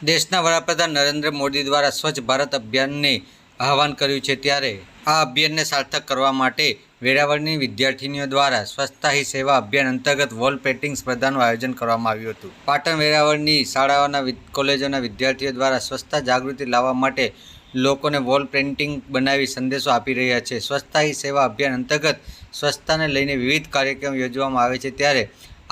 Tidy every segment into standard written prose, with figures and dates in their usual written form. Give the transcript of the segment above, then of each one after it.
દેશના વડાપ્રધાન નરેન્દ્ર મોદી દ્વારા સ્વચ્છ ભારત અભિયાનને આહવાન કર્યું છે, ત્યારે આ અભિયાનને સાર્થક કરવા માટે વેરાવળની વિદ્યાર્થીનીઓ દ્વારા સ્વચ્છતા હી સેવા અભિયાન અંતર્ગત વોલ પેઇન્ટિંગ સ્પર્ધાનું આયોજન કરવામાં આવ્યું હતું. પાટણ વેરાવળની શાળાઓના કોલેજોના વિદ્યાર્થીઓ દ્વારા સ્વચ્છતા જાગૃતિ લાવવા માટે લોકોને વોલ પેઇન્ટિંગ બનાવી સંદેશો આપી રહ્યા છે. સ્વચ્છતા હી સેવા અભિયાન અંતર્ગત સ્વચ્છતાને લઈને વિવિધ કાર્યક્રમ યોજવામાં આવે છે, ત્યારે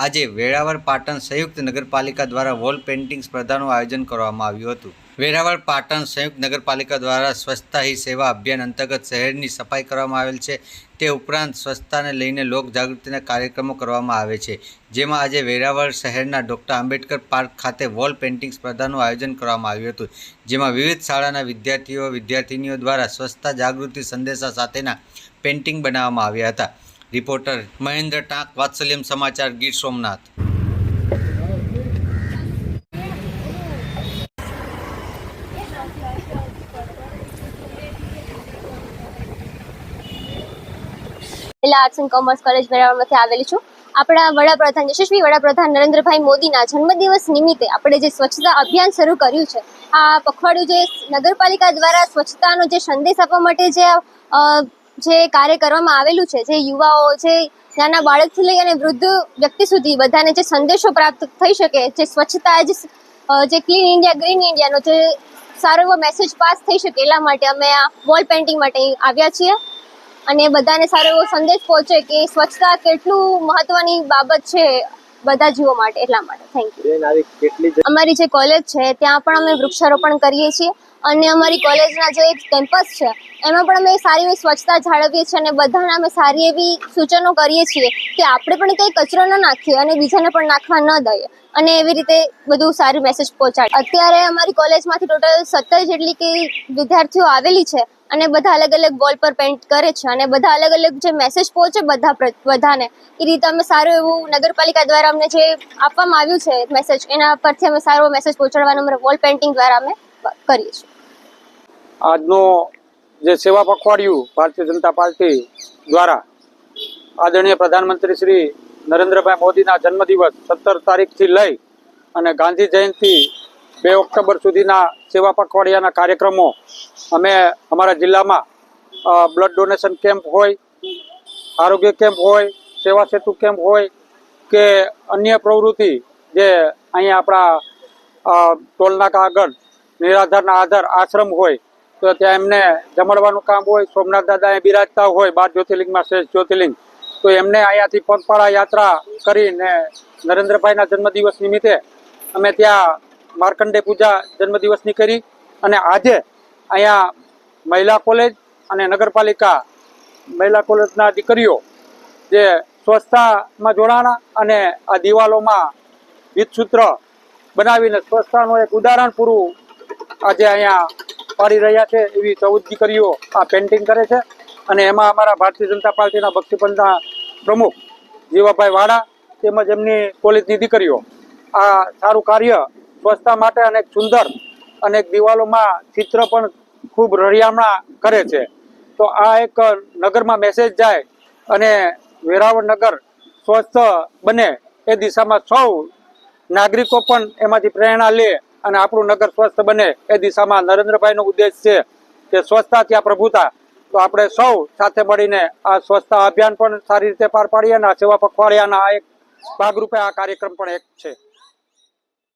આજે વેરાવળ પાટણ સંયુક્ત નગરપાલિકા દ્વારા વોલ પેઇન્ટિંગ સ્પર્ધાનું આયોજન કરવામાં આવ્યું હતું. વેરાવળ પાટણ સંયુક્ત નગરપાલિકા દ્વારા સ્વચ્છતા હી સેવા અભિયાન અંતર્ગત શહેરની સફાઈ કરવામાં આવેલ છે. તે ઉપરાંત સ્વચ્છતાને લઈને લોકજાગૃતિના કાર્યક્રમો કરવામાં આવે છે, જેમાં આજે વેરાવળ શહેરના ડૉક્ટર આંબેડકર પાર્ક ખાતે વોલ પેઇન્ટિંગ સ્પર્ધાનું આયોજન કરવામાં આવ્યું હતું, જેમાં વિવિધ શાળાના વિદ્યાર્થીનીઓ દ્વારા સ્વચ્છતા જાગૃતિ સંદેશા સાથેના પેઇન્ટિંગ બનાવવામાં આવ્યા હતા. Reporter Mahendra Tank, Vatsalyam Samachar, Gir Somnath. Arts and commerce college વેરાવળમાંથી આવેલી છું. આપણા વડાપ્રધાન યશસ્વી વડાપ્રધાન નરેન્દ્રભાઈ મોદીના જન્મદિવસ નિમિત્તે આપણે જે સ્વચ્છતા અભિયાન શરૂ કર્યું છે, આ પખવાડિયું જે નગરપાલિકા દ્વારા સ્વચ્છતાનો જે સંદેશ આપવા માટે જે કાર્ય કરવામાં આવેલું છે, જે યુવાઓ, જે નાના બાળકથી લઈ અને વૃદ્ધ વ્યક્તિ સુધી બધાને જે સંદેશો પ્રાપ્ત થઈ શકે, જે સ્વચ્છતા જે ક્લીન ઇન્ડિયા, ગ્રીન ઇન્ડિયાનો જે સારો એવો મેસેજ પાસ થઈ શકે, એટલા માટે અમે આ વોલ પેઇન્ટિંગ માટે આવ્યા છીએ અને બધાને સારો એવો સંદેશ પહોંચે કે સ્વચ્છતા કેટલું મહત્વની બાબત છે બધા જીવો માટે. એટલા માટે થેન્ક યુ. અમારી જે કોલેજ છે ત્યાં પણ અમે વૃક્ષારોપણ કરીએ છીએ અને અમારી કોલેજના જે કેમ્પસ છે એમાં પણ અમે સારી એવી સ્વચ્છતા જાળવીએ છીએ અને બધાને અમે સારી એવી સૂચનો કરીએ છીએ કે આપણે પણ કંઈ કચરો ન નાખીએ અને બીજાને પણ નાખવા ન દઈએ અને એવી રીતે બધું સારું મેસેજ પહોંચાડે. અત્યારે અમારી કોલેજમાંથી ટોટલ 17 જેટલી કે વિદ્યાર્થીઓ આવેલી છે અને બધા અલગ અલગ વોલ પર પેઇન્ટ કરે છે અને બધા અલગ અલગ જે મેસેજ પહોંચે બધાને એ રીતે અમે સારું એવું નગરપાલિકા દ્વારા અમને જે આપવામાં આવ્યું છે મેસેજ, એના પરથી અમે સારો મેસેજ પહોંચાડવાનો અમે વોલ પેઇન્ટિંગ દ્વારા અમે કરીએ છીએ. આજનો જે સેવા પખવાડિયું ભારતીય જનતા પાર્ટી દ્વારા આદરણીય પ્રધાનમંત્રી શ્રી નરેન્દ્રભાઈ મોદીના જન્મદિવસ 17 તારીખથી લઈ અને ગાંધી જયંતિ 2 ઓક્ટોબર સુધીના સેવા પખવાડિયાના કાર્યક્રમો અમે અમારા જિલ્લામાં બ્લડ ડોનેશન કેમ્પ હોય, આરોગ્ય કેમ્પ હોય, સેવા સેતુ કેમ્પ હોય કે અન્ય પ્રવૃત્તિ જે અહીંયા આપણા ટોલનાકા આગળ નિરાધારના આધાર આશ્રમ હોય તો ત્યાં એમને જમણવાનું કામ હોય. સોમનાથ દાદા અહીં બિરાજતા હોય 12 જ્યોતિર્લિંગમાં શ્રેષ્ઠ જ્યોતિર્લિંગ, તો એમને અહીંયાથી પગપાળા યાત્રા કરીને નરેન્દ્રભાઈના જન્મદિવસ નિમિત્તે અમે ત્યાં માર્કંડે પૂજા જન્મદિવસની કરી અને આજે અહીંયા મહિલા કોલેજ અને નગરપાલિકા મહિલા કોલેજના દીકરીઓ જે સ્વચ્છતામાં જોડાણા અને આ દિવાલોમાં વિત્તસૂત્ર બનાવીને સ્વચ્છતાનું એક ઉદાહરણ પૂરું આજે અહીંયા પાડી રહ્યા છે. એવી 14 દીકરીઓ આ પેઇન્ટિંગ કરે છે અને એમાં અમારા ભારતીય જનતા પાર્ટીના બક્ષીપંથના પ્રમુખ જીવાભાઈ વાડા તેમજ એમની કોલેજની દીકરીઓ આ સારું કાર્ય સ્વચ્છતા માટે અનેક સુંદર અનેક દિવાલોમાં ચિત્ર પણ ખૂબ રળિયામણા કરે છે. તો આ એક નગરમાં મેસેજ જાય અને વેરાવળ નગર સ્વચ્છ બને એ દિશામાં સૌ નાગરિકો પણ એમાંથી પ્રેરણા લે અને આપણું નગર સ્વસ્થ બને એ દિશામાં નરેન્દ્રભાઈનો ઉદ્દેશ છે કે સ્વચ્છતા ત્યાં પ્રભુતા. તો આપણે સૌ સાથે મળીને આ સ્વચ્છતા અભિયાન પણ સારી રીતે પાર પાડીએ અને આ સેવા પખવાડિયાના એક ભાગરૂપે આ કાર્યક્રમ પણ એક છે.